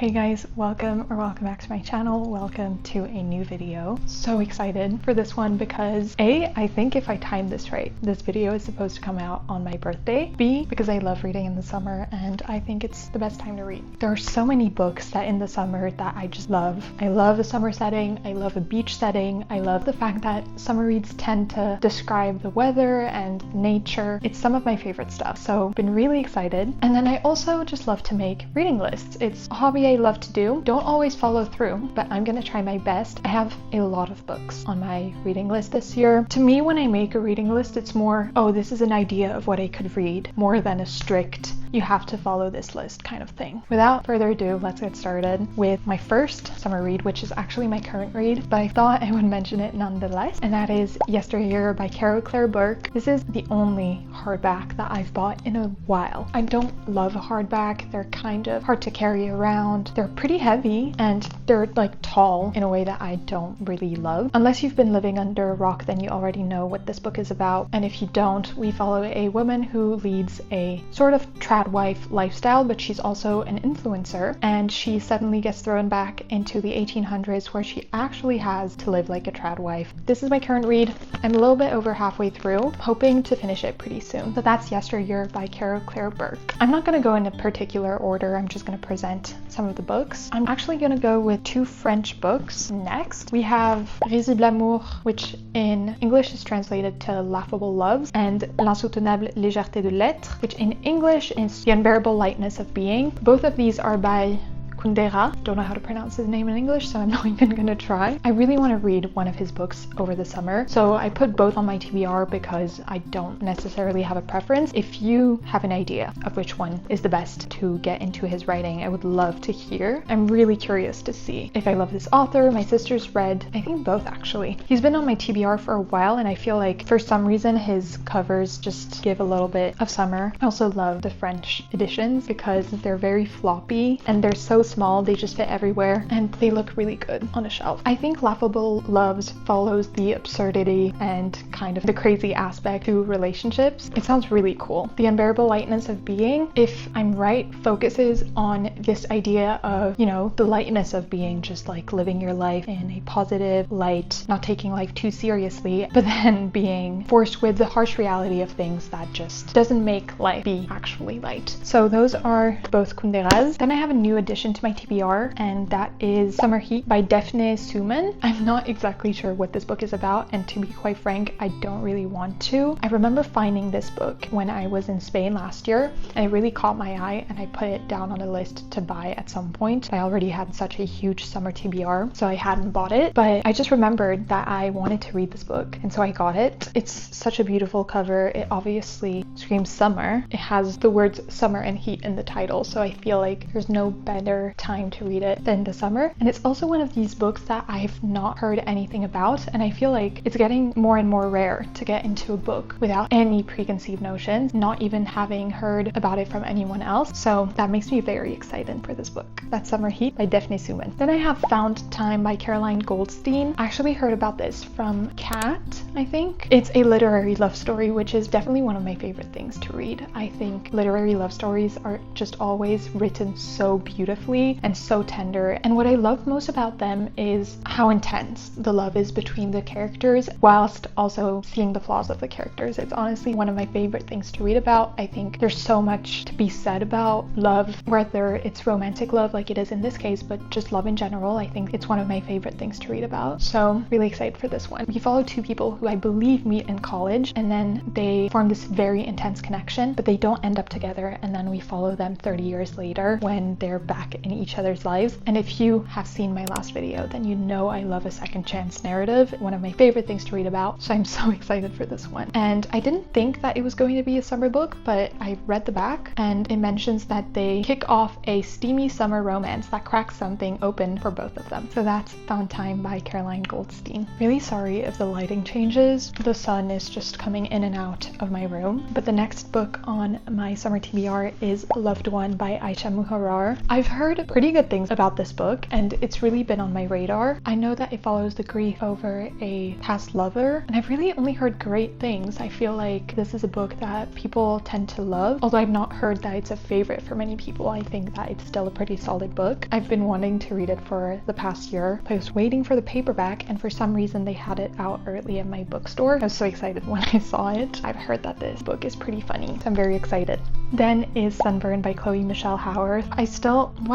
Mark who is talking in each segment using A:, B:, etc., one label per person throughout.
A: Hey guys, welcome back to my channel. Welcome to a new video. So excited for this one because A, I think if I timed this right, this video is supposed to come out on my birthday. B, because I love reading in the summer and I think it's the best time to read. There are so many books set in the summer that I just love. I love a summer setting, I love a beach setting, I love the fact that summer reads tend to describe the weather and nature. It's some of my favorite stuff, so been really excited. And then I also just love to make reading lists. It's a hobby I love to do. Don't always follow through, but I'm gonna try my best. I have a lot of books on my reading list this year. To me, when I make a reading list, it's more, oh, this is an idea of what I could read, more than a strict, you have to follow this list kind of thing. Without further ado, let's get started with my first summer read, which is actually my current read, but I thought I would mention it nonetheless, and that is Yesteryear by Carol Claire Burke. This is the only hardback that I've bought in a while. I don't love a hardback. They're kind of hard to carry around. They're pretty heavy and they're like tall in a way that I don't really love. Unless you've been living under a rock, then you already know what this book is about. And if you don't, we follow a woman who leads a sort of trad wife lifestyle, but she's also an influencer, and she suddenly gets thrown back into the 1800s where she actually has to live like a trad wife. This is my current read. I'm a little bit over halfway through, hoping to finish it pretty soon. So that's Yesteryear by Carol Claire Burke. I'm not going to go in a particular order. I'm just going to present some of the books. I'm actually going to go with two French books next. We have Risible Amour, which in English is translated to Laughable Loves, and L'insoutenable légèreté de l'être, which in English is The Unbearable Lightness of Being. Both of these are by Kundera. Don't know how to pronounce his name in English, so I'm not even gonna try. I really want to read one of his books over the summer, so I put both on my TBR because I don't necessarily have a preference. If you have an idea of which one is the best to get into his writing, I would love to hear. I'm really curious to see if I love this author. My sister's read, I think both actually. He's been on my TBR for a while, and I feel like for some reason his covers just give a little bit of summer. I also love the French editions because they're very floppy and they're so small, they just fit everywhere and they look really good on a shelf. I think Laughable Loves follows the absurdity and kind of the crazy aspect to relationships. It sounds really cool. The Unbearable Lightness of Being, if I'm right, focuses on this idea of, you know, the lightness of being, just like living your life in a positive light, not taking life too seriously, but then being forced with the harsh reality of things that just doesn't make life be actually light. So those are both Kundera's. Then I have a new addition to my TBR, and that is Summer Heat by Daphne Suman. I'm not exactly sure what this book is about, and to be quite frank, I don't really want to. I remember finding this book when I was in Spain last year, and it really caught my eye, and I put it down on a list to buy at some point. I already had such a huge summer TBR, so I hadn't bought it, but I just remembered that I wanted to read this book, and so I got it. It's such a beautiful cover. It obviously screams summer. It has the words summer and heat in the title, so I feel like there's no better time to read it than the summer. And it's also one of these books that I've not heard anything about, and I feel like it's getting more and more rare to get into a book without any preconceived notions, not even having heard about it from anyone else. So that makes me very excited for this book. That's Summer Heat by Daphne Suman. Then I have Found Time by Caroline Goldstein. I actually heard about this from Kat, I think. It's a literary love story, which is definitely one of my favorite things to read. I think literary love stories are just always written so beautifully and so tender, and what I love most about them is how intense the love is between the characters whilst also seeing the flaws of the characters. It's honestly one of my favorite things to read about. I think there's so much to be said about love, whether it's romantic love like it is in this case, but just love in general. I think it's one of my favorite things to read about, so really excited for this one. We follow two people who I believe meet in college, and then they form this very intense connection, but they don't end up together, and then we follow them 30 years later when they're back in each other's lives. And if you have seen my last video, then you know I love a second chance narrative, one of my favorite things to read about, so I'm so excited for this one. And I didn't think that it was going to be a summer book, but I read the back and it mentions that they kick off a steamy summer romance that cracks something open for both of them. So that's Found Time by Caroline Goldstein. Really sorry if the lighting changes. The sun is just coming in and out of my room. But the next book on my summer TBR is Loved One by Aisha Muharrar. I've heard heard pretty good things about this book, and it's really been on my radar. I know that it follows the grief over a past lover, and I've really only heard great things. I feel like this is a book that people tend to love, although I've not heard that it's a favorite for many people. I think that it's still a pretty solid book. I've been wanting to read it for the past year. I was waiting for the paperback, and for some reason they had it out early in my bookstore. I was so excited when I saw it. I've heard that this book is pretty funny, so I'm very excited. Then is Sunburn by Chloe Michelle Howarth.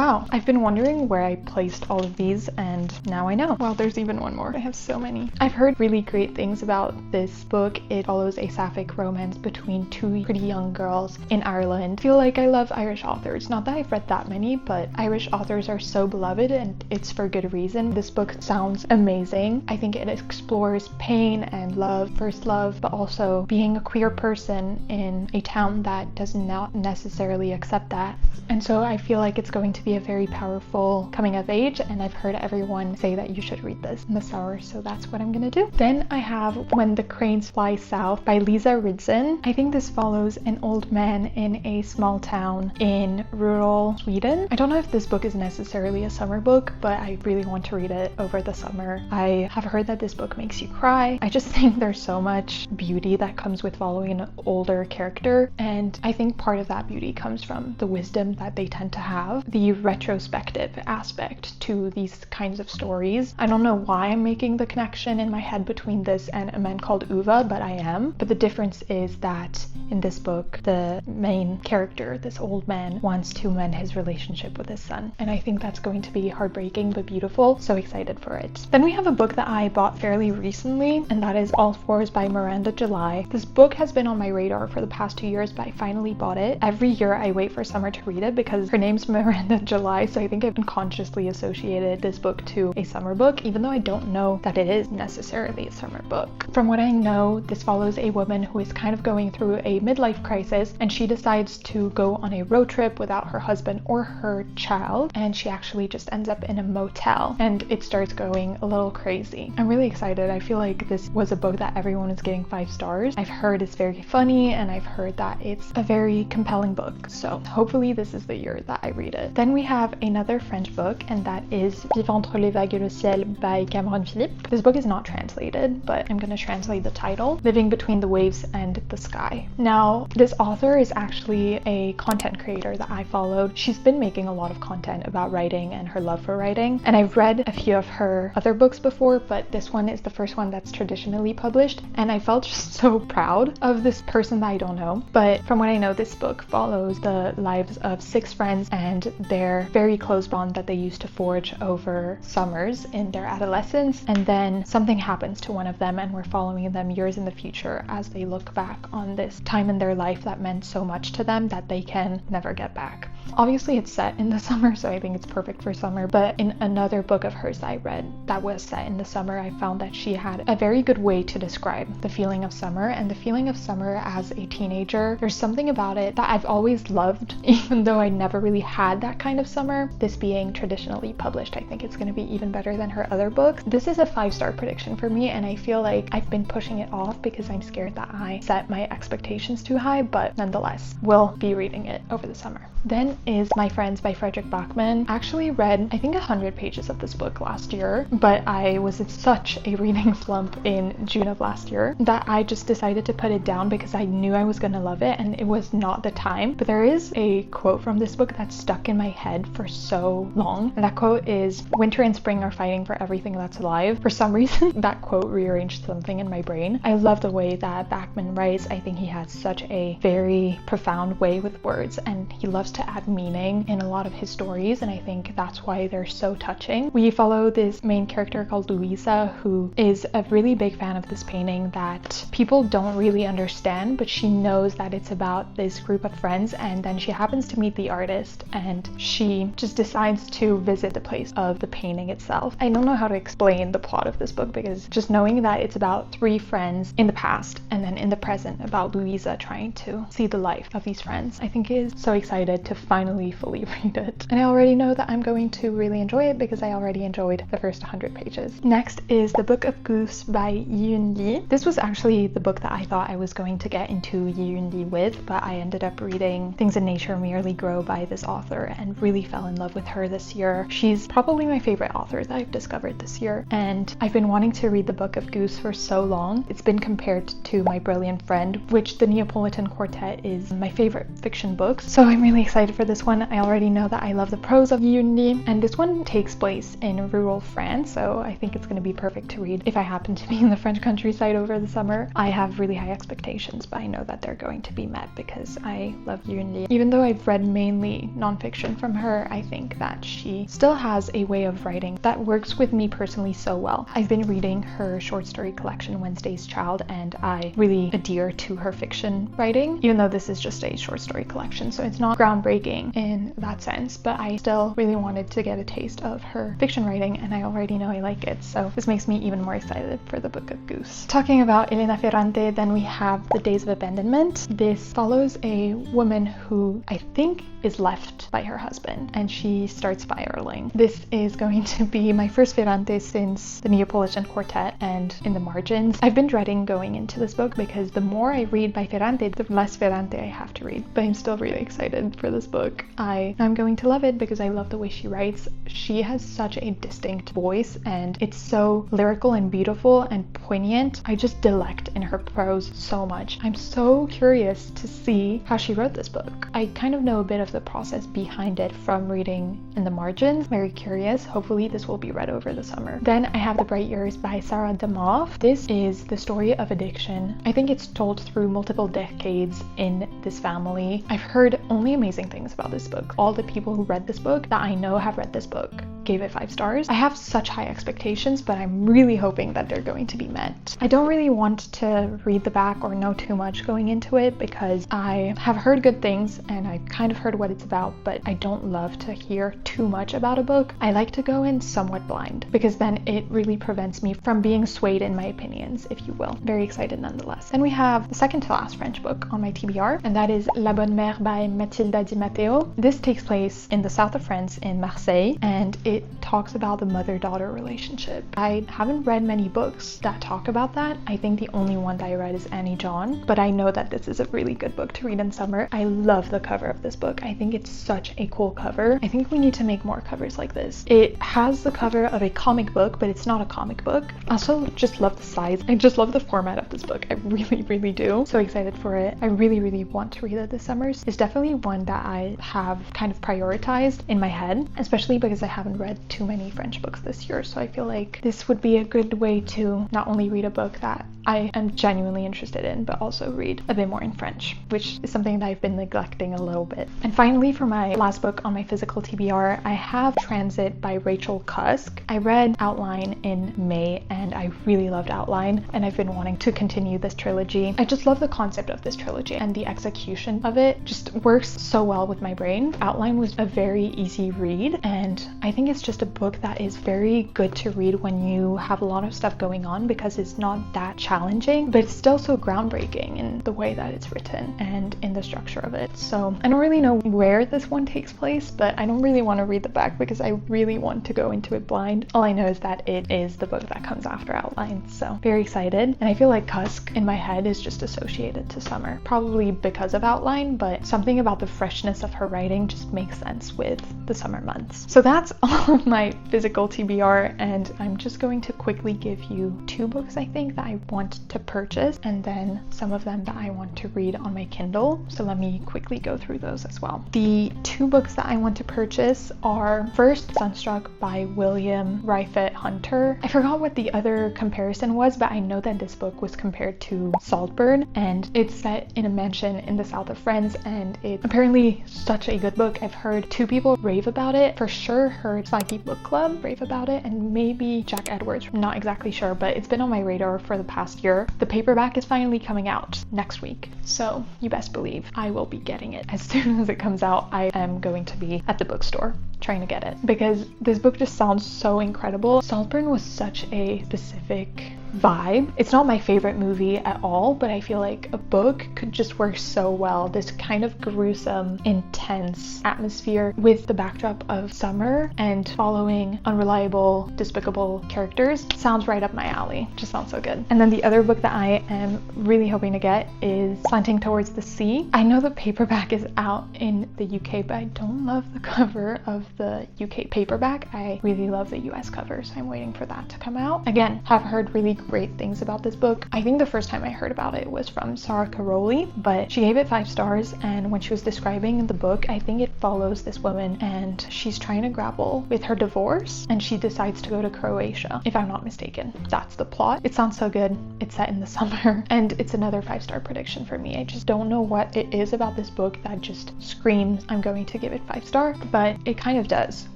A: I've been wondering where I placed all of these, and now I know. Well, there's even one more. I have so many. I've heard really great things about this book. It follows a sapphic romance between two pretty young girls in Ireland. I feel like I love Irish authors. Not that I've read that many, but Irish authors are so beloved, and it's for good reason. This book sounds amazing. I think it explores pain and love, first love, but also being a queer person in a town that does not necessarily accept that. And so I feel like it's going to be a very powerful coming of age, and I've heard everyone say that you should read this in the summer, so that's what I'm gonna do. Then I have When the Cranes Fly South by Lisa Ridson. I think this follows an old man in a small town in rural Sweden. I don't know if this book is necessarily a summer book, but I really want to read it over the summer. I have heard that this book makes you cry. I just think there's so much beauty that comes with following an older character, and I think part of that beauty comes from the wisdom that they tend to have, the retrospective aspect to these kinds of stories. I don't know why I'm making the connection in my head between this and A Man Called Uva, but I am. But the difference is that in this book, the main character, this old man, wants to mend his relationship with his son, and I think that's going to be heartbreaking but beautiful. So excited for it. Then we have a book that I bought fairly recently, and that is All Fours by Miranda July. This book has been on my radar for the past 2 years, but I finally bought it. Every year I wait for summer to read it because her name's Miranda July, so I think I've unconsciously associated this book to a summer book, even though I don't know that it is necessarily a summer book. From what I know, this follows a woman who is kind of going through a midlife crisis, and she decides to go on a road trip without her husband or her child, and she actually just ends up in a motel, and it starts going a little crazy. I'm really excited. I feel like this was a book that everyone is giving 5 stars. I've heard it's very funny, and I've heard that it's a very compelling book, so hopefully this is the year that I read it. Then we have another French book, and that is Vivre entre les vagues et le ciel by Cameron Philippe. This book is not translated, but I'm going to translate the title, Living Between the Waves and the Sky. Now, this author is actually a content creator that I followed. She's been making a lot of content about writing and her love for writing, and I've read a few of her other books before, but this one is the first one that's traditionally published, and I felt just so proud of this person that I don't know. But from what I know, this book follows the lives of 6 friends and their very close bond that they used to forge over summers in their adolescence, and then something happens to one of them, and we're following them years in the future as they look back on this time in their life that meant so much to them that they can never get back. Obviously it's set in the summer, so I think it's perfect for summer, but in another book of hers that I read that was set in the summer, I found that she had a very good way to describe the feeling of summer, and the feeling of summer as a teenager. There's something about it that I've always loved, even though I never really had that kind of summer. This being traditionally published, I think it's going to be even better than her other books. This is a 5-star prediction for me, and I feel like I've been pushing it off because I'm scared that I set my expectations too high, but nonetheless, will be reading it over the summer. Then is My Friends by Frederick Bachman. I actually read, I think, 100 pages of this book last year, but I was in such a reading slump in June of last year that I just decided to put it down because I knew I was gonna love it, and it was not the time. But there is a quote from this book that's stuck in my head for so long, and that quote is, "Winter and spring are fighting for everything that's alive." For some reason, that quote rearranged something in my brain. I love the way that Bachman writes. I think he has such a very profound way with words, and he loves to add meaning in a lot of his stories, and I think that's why they're so touching. We follow this main character called Louisa, who is a really big fan of this painting that people don't really understand, but she knows that it's about this group of friends, and then she happens to meet the artist, and she just decides to visit the place of the painting itself. I don't know how to explain the plot of this book, because just knowing that it's about 3 friends in the past and then in the present about Louisa trying to see the life of these friends, I think is so excited to finally fully read it. And I already know that I'm going to really enjoy it because I already enjoyed the first 100 pages. Next is The Book of Goose by Hiiii. This was actually the book that I thought I was going to get into Hiiii with, but I ended up reading Things in Nature Merely Grow by this author and really fell in love with her this year. She's probably my favorite author that I've discovered this year, and I've been wanting to read The Book of Goose for so long. It's been compared to My Brilliant Friend, which the Neapolitan Quartet is my favorite fiction book. So I'm really excited for this one. I already know that I love the prose of Hiiii, and this one takes place in rural France, so I think it's going to be perfect to read if I happen to be in the French countryside over the summer. I have really high expectations, but I know that they're going to be met because I love Hiiii. Even though I've read mainly nonfiction from her, I think that she still has a way of writing that works with me personally so well. I've been reading her short story collection Wednesday's Child, and I really adhere to her fiction writing, even though this is just a short story collection, so it's not groundbreaking in that sense, but I still really wanted to get a taste of her fiction writing, and I already know I like it, so this makes me even more excited for The Book of Goose. Talking about Elena Ferrante, then we have The Days of Abandonment. This follows a woman who I think is left by her husband, and she starts spiraling. This is going to be my first Ferrante since the Neapolitan Quartet and In the Margins. I've been dreading going into this book because the more I read by Ferrante, the less Ferrante I have to read, but I'm still really excited for this book. I'm going to love it because I love the way she writes. She has such a distinct voice, and it's so lyrical and beautiful and poignant. I just delight in her prose so much. I'm so curious to see how she wrote this book. I kind of know a bit of the process behind it from reading In the Margins. Very curious. Hopefully this will be read over the summer. Then I have The Bright Years by Sarah Demov. This is the story of addiction. I think it's told through multiple decades in this family. I've heard only amazing things about this book. All the people who read this book that I know have read this book gave it 5 stars. I have such high expectations, but I'm really hoping that they're going to be met. I don't really want to read the back or know too much going into it because I have heard good things and I've kind of heard what it's about, but I don't love to hear too much about a book. I like to go in somewhat blind because then it really prevents me from being swayed in my opinions, if you will. Very excited nonetheless. Then we have the second to last French book on my TBR, and that is La Bonne Mère by Mathilda Di Matteo. This takes place in the south of France in Marseille, and it talks about the mother-daughter relationship. I haven't read many books that talk about that. I think the only one that I read is Annie John, but I know that this is a really good book to read in summer. I love the cover of this book. I think it's such a cool cover. I think we need to make more covers like this. It has the cover of a comic book, but it's not a comic book. I also just love the size. I just love the format of this book. I really do. So excited for it. I really want to read it this summer. It's definitely one that I have kind of prioritized in my head, especially because I haven't read too many French books this year, so I feel like this would be a good way to not only read a book that I am genuinely interested in, but also read a bit more in French, which is something that I've been neglecting a little bit. And finally, for my last book on my physical TBR, I have Transit by Rachel Cusk. I read Outline in May, and I really loved Outline, and I've been wanting to continue this trilogy. I just love the concept of this trilogy, and the execution of it just works so well with my brain. Outline was a very easy read, and I think it's just a book that is very good to read when you have a lot of stuff going on because it's not that challenging, but it's still so groundbreaking in the way that it's written and in the structure of it. So I don't really know where this one takes place, but I don't really want to read the back because I really want to go into it blind. All I know is that it is the book that comes after Outline, so very excited. And I feel like Cusk in my head is just associated to summer, probably because of Outline, but something about the freshness of her writing just makes sense with the summer months. So that's all of my physical TBR, and I'm just going to quickly give you 2 books I think that I want to purchase, and then some of them that I want to read on my Kindle. So let me quickly go through those as well. The 2 books that I want to purchase are first Sunstruck by William Ryfet Hunter. I forgot what the other comparison was, but I know that this book was compared to Saltburn, and it's set in a mansion in the south of France, and it's apparently such a good book. I've heard 2 people rave about it. For sure heard Swanky Book Club rave about it, and maybe Jack Edwards. I'm not exactly sure, but it's been on my radar for the past year. The paperback is finally coming out next week, so you best believe I will be getting it. As soon as it comes out, I am going to be at the bookstore trying to get it because this book just sounds so incredible. Saltburn was such a specific vibe. It's not my favorite movie at all, but I feel like a book could just work so well. This kind of gruesome, intense atmosphere with the backdrop of summer and following unreliable, despicable characters sounds right up my alley. Just sounds so good. And then the other book that I am really hoping to get is Slanting Towards the Sea. I know the paperback is out in the UK, but I don't love the cover of the UK paperback. I really love the US cover, so I'm waiting for that to come out. Again, have heard really great things about this book. I think the first time I heard about it was from Sarah Caroli, but she gave it 5 stars, and when she was describing the book, I think it follows this woman and she's trying to grapple with her divorce, and she decides to go to Croatia, if I'm not mistaken. That's the plot. It sounds so good. It's set in the summer, and it's another 5-star prediction for me. I just don't know what it is about this book that just screams I'm going to give it 5 star, but it kind of does,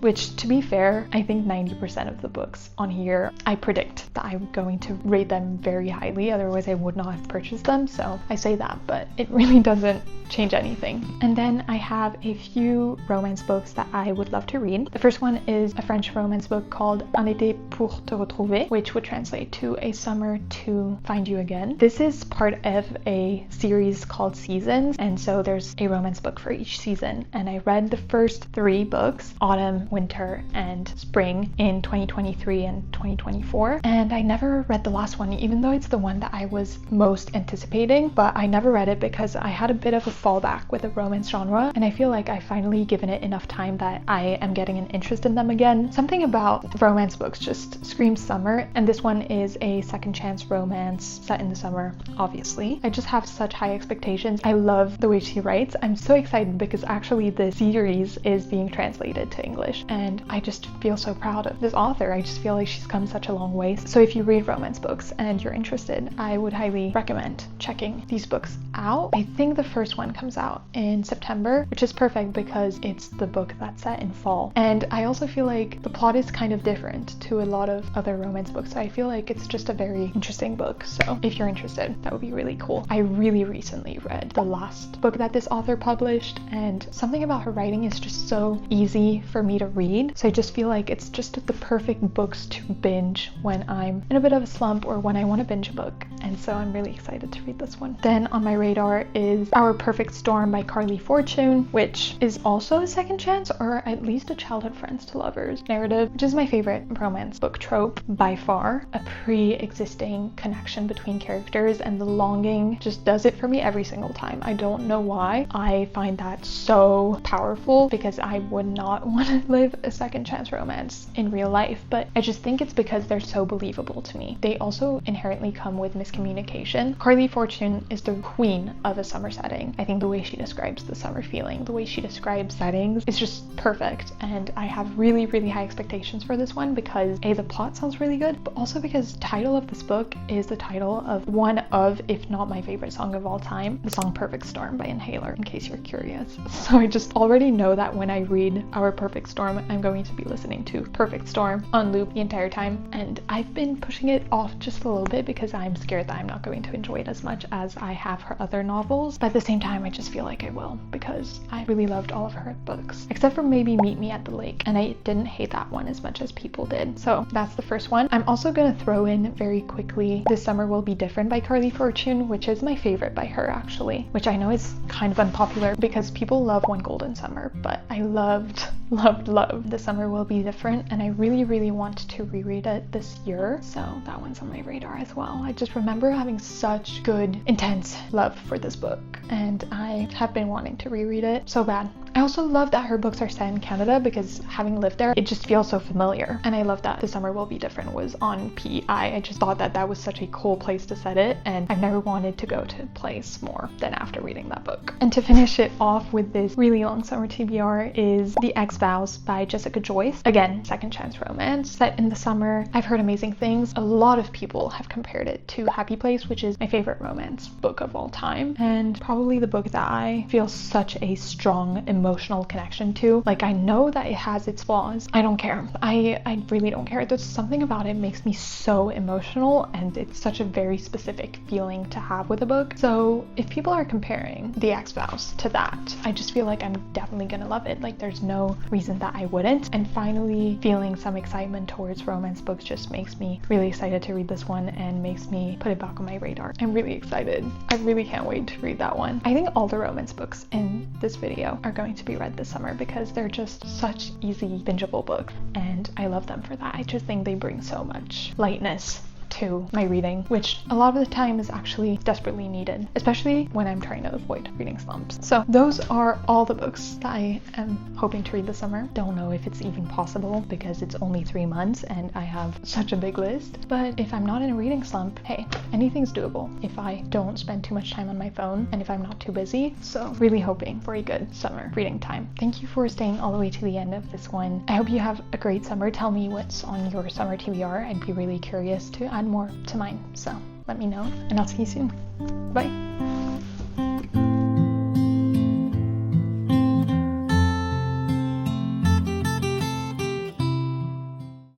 A: which, to be fair, I think 90% of the books on here I predict that I'm going to rate them very highly, otherwise I would not have purchased them. So I say that, but it really doesn't change anything. And then I have a few romance books that I would love to read. The first one is a French romance book called Un été pour te retrouver, which would translate to A Summer to Find You Again. This is part of a series called Seasons, and so there's a romance book for each season, and I read the first 3 books, autumn, winter, and spring, in 2023 and 2024, and I never read the last one, even though it's the one that I was most anticipating. But I never read it because I had a bit of a fallback with the romance genre, and I feel like I finally given it enough time that I am getting an interest in them again. Something about romance books just screams summer, and this one is a second chance romance set in the summer, obviously. I just have such high expectations. I love the way she writes. I'm so excited because actually the series is being translated to English, and I just feel so proud of this author. I just feel like she's come such a long way. So if you read romance books and you're interested, I would highly recommend checking these books out. I think the first one comes out in September, which is perfect because it's the book that's set in fall. And I also feel like the plot is kind of different to a lot of other romance books, so I feel like it's just a very interesting book. So if you're interested, that would be really cool. I really recently read the last book that this author published, and something about her writing is just so easy for me to read. So I just feel like it's just the perfect books to binge when I'm in a bit of a slump or when I want to binge a book. And so I'm really excited to read this one. Then on my radar is Our Perfect Storm by Carly Fortune, which is also a second chance, or at least a childhood friends to lovers narrative, which is my favorite romance book trope by far. A pre-existing connection between characters, and the longing just does it for me every single time. I don't know why. I find that so powerful because I would not want to live a second chance romance in real life, but I just think it's because they're so believable to me. They also inherently come with miscommunication. Carly Fortune is the queen of a summer setting. I think the way she describes the summer feeling, the way she describes settings is just perfect, and I have really, really high expectations for this one because A, the plot sounds really good, but also because the title of this book is the title of one of, if not my favorite song of all time, the song Perfect Storm by Inhaler, in case you're curious. So I just already know that when I read Our Perfect Storm, I'm going to be listening to Perfect Storm on loop the entire time, and I've been pushing it off just a little bit because I'm scared that I'm not going to enjoy it as much as I have her other novels, but at the same time I just feel like I will because I really loved all of her books, except for maybe Meet Me at the Lake, and I didn't hate that one as much as people did. So that's the first one. I'm also gonna throw in very quickly This Summer Will Be Different by Carly Fortune, which is my favorite by her actually, which I know is kind of unpopular because people love One Golden Summer, but I loved This Summer Will Be Different, and I really, really want to reread it this year, so that one's on my radar as well. I just remember having such good, intense love for this book, and I have been wanting to reread it so bad. I also love that her books are set in Canada because having lived there, it just feels so familiar. And I love that This Summer Will Be Different was on PEI. I just thought that that was such a cool place to set it, and I've never wanted to go to a place more than after reading that book. And to finish it off with this really long summer TBR is The Ex-Vows by Jessica Joyce. Again, second chance romance set in the summer. I've heard amazing things. A lot of people have compared it to Happy Place, which is my favorite romance book of all time, and probably the book that I feel such a strong emotion emotional connection to. Like, I know that it has its flaws. I don't care. I really don't care. There's something about it makes me so emotional, and it's such a very specific feeling to have with a book. So if people are comparing The Ex-Vows to that, I just feel like I'm definitely gonna love it. Like, there's no reason that I wouldn't. And finally feeling some excitement towards romance books just makes me really excited to read this one and makes me put it back on my radar. I'm really excited. I really can't wait to read that one. I think all the romance books in this video are going to be read this summer because they're just such easy bingeable books, and I love them for that. I just think they bring so much lightness to my reading, which a lot of the time is actually desperately needed, especially when I'm trying to avoid reading slumps. So those are all the books that I am hoping to read this summer. Don't know if it's even possible because it's only 3 months and I have such a big list, but if I'm not in a reading slump, hey, anything's doable if I don't spend too much time on my phone and if I'm not too busy. So really hoping for a good summer reading time. Thank you for staying all the way to the end of this one. I hope you have a great summer. Tell me what's on your summer TBR. I'd be really curious to add more to mine, so let me know, and I'll see you soon. Bye.